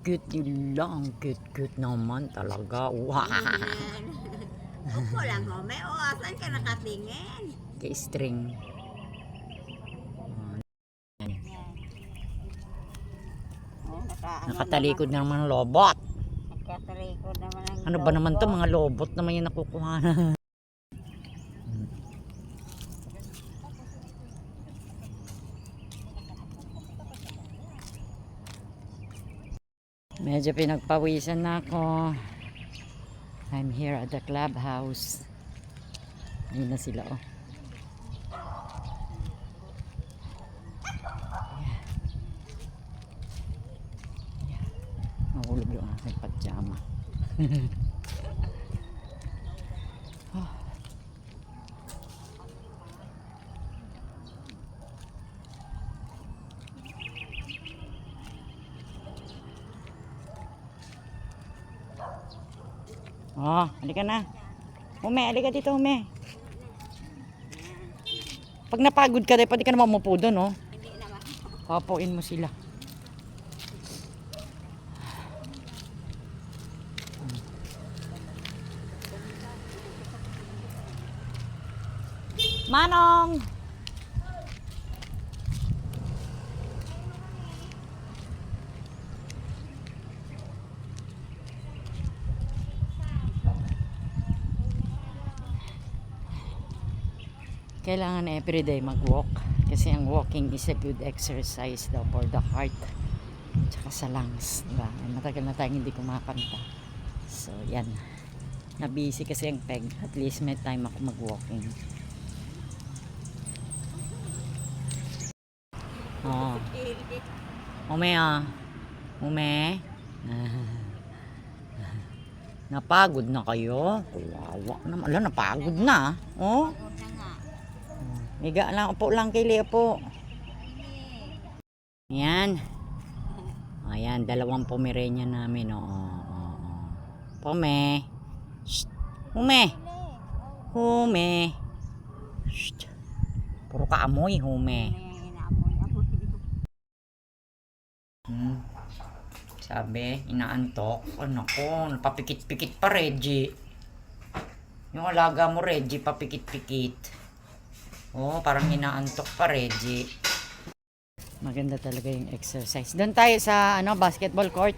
cute nila. Ang cute naman talaga. Wow. Upo lang ho. May oasan ka nakatingin. Kay string. Nakatalikod na naman ng lobot. Nakatalikod naman ang Ano ba naman to? Mga lobot naman yung nakukuha na. Medyo pinagpawisan na ako. I'm here at the clubhouse. Ayun na sila oh. Mahulog yung aking pajama. Oh, halika na. Hume, halika dito, Hume. Pag napagod ka, pwede ka naman umupo doon, oh. Hindi naman. Papuin mo sila. Manong! Kailangan everyday mag-walk kasi ang walking is a good exercise daw for the heart tsaka sa lungs, diba? Matagal na tayong hindi kumakanta, so yan, na-busy kasi ang peg. At least may time ako mag-walking. Oh, Ume ah, Ume. Napagod na kayo? Kawawa naman. Ala, napagod na. Oh. Miga lang, upo lang kay Leo po. Ayan. Ayan, dalawang Pomeranian namin. Pome. Shh. Hume. Hume. Shh. Puro ka amoy, Hume. Sabi, inaantok. Ano ko, napapikit-pikit pa, Reggie. Yung alaga mo, Reggie, papikit-pikit. Oh, parang inaantok pa, Reggie. Maganda talaga yung exercise. Doon tayo sa basketball court.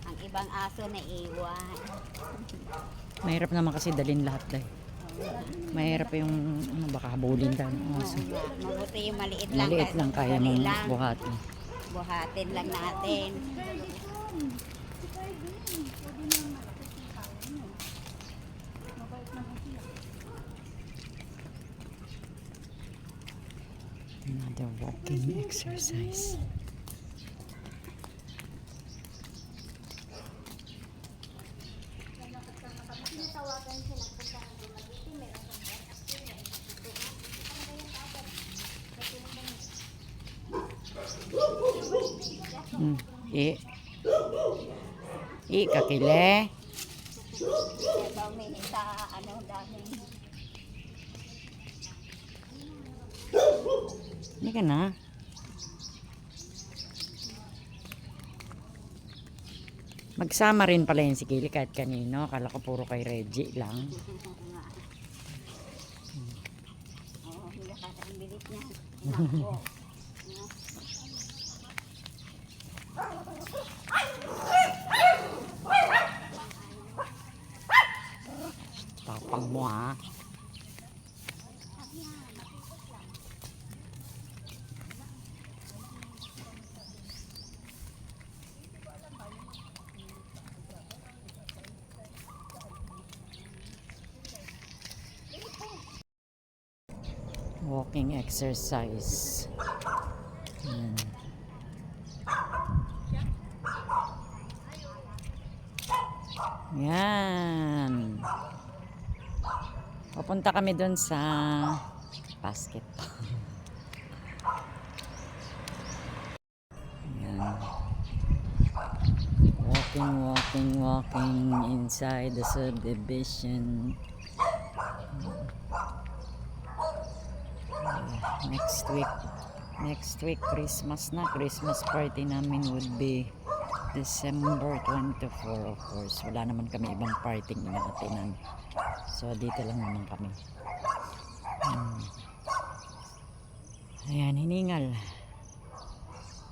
Ang ibang aso na iwan. Mahirap naman kasi dalhin lahat dahil. Mahirap yung baka habulin ka ng aso. Mabuti yung maliit lang. Maliit lang kaya mong buhatin. Buhatin lang natin. Another walking exercise. Kakile. Hindi ka na. Magsama rin pala yun si Kili kahit kanino. Akala ko puro kay Reggie lang. Oo, hindi ka ang bilis niya. Tapang mo ha. Walking exercise. Yan. Yan. Papunta kami dun sa basket. Yan. Walking inside the subdivision. Next week Christmas na. Christmas party namin would be December 24, of course. Wala naman kami ibang party inaatinan. So dito lang naman kami. Ayan, hiningal.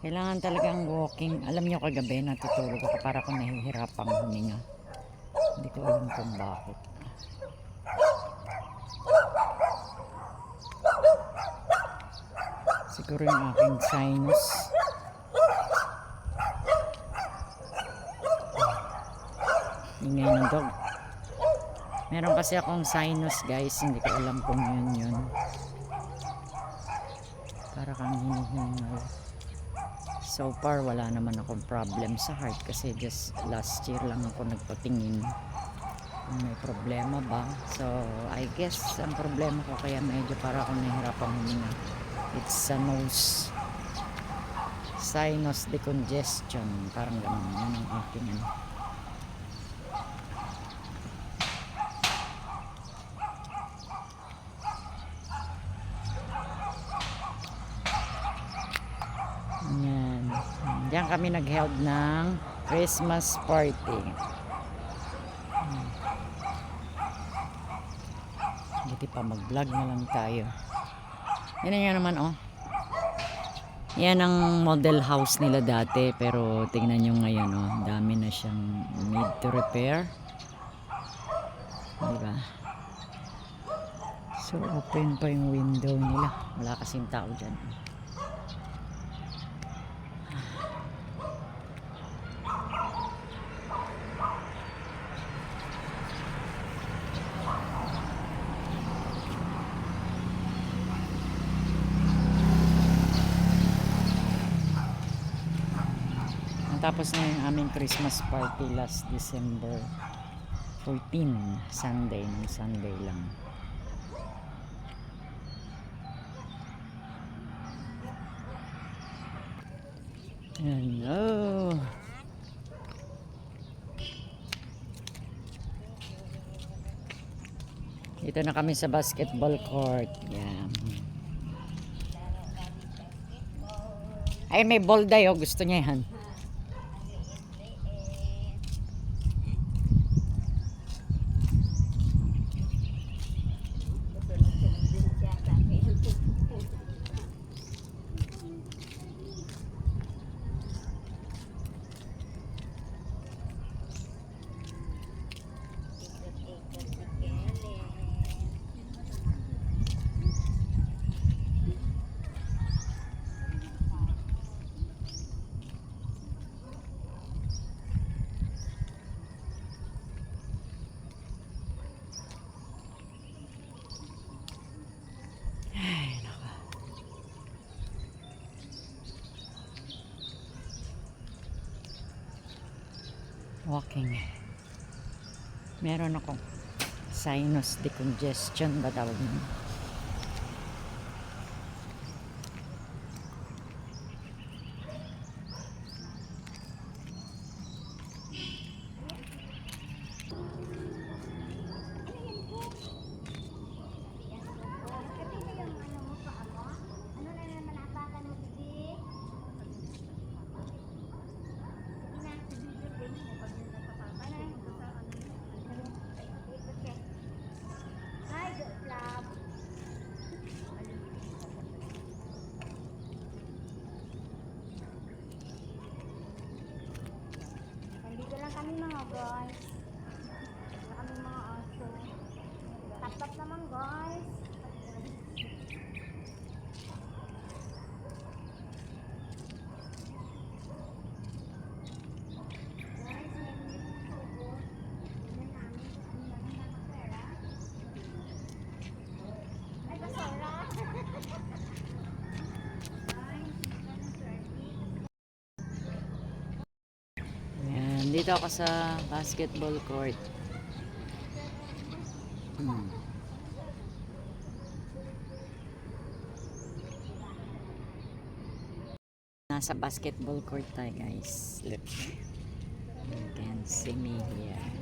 Kailangan talagang walking. Alam niyo kagabi natutulog ako para kung nahihirapang huminga. Hindi ko alam kung bakit. Siguro yung aking sinus. Ingay ng dog. Meron kasi akong sinus guys. Hindi ko alam kung yun. Para kang hinihingal. So far wala naman akong problem sa heart. Kasi just last year lang ako nagpatingin kung may problema ba. So I guess ang problema ko kaya medyo para akong nahihirapang huminga. It's sa nose. Sinus decongestion. Parang ganun. Yun ang aking ano. Yan. Diyan kami nag-held ng Christmas party. Buti pa mag-vlog na lang tayo. Yan nga naman oh. Yan ang model house nila dati pero tingnan nyo ngayon oh, dami na siyang need to repair. Diba? So open pa yung window nila. Wala kasing tao dyan. Tapos na yung aming Christmas party last December 14, Sunday, nung Sunday lang. Hello. Dito na kami sa basketball court. Yan. Ay, may ball day oh, gusto niya yan. Walking. Meron akong sinus decongestion ba tawag nun? Kami mga guys. Wala kami mga aso. Tap-tap naman guys. Ay, basura. Ayan, dito ako sa basketball court. Nasa basketball court tayo guys. Look. You can see me here.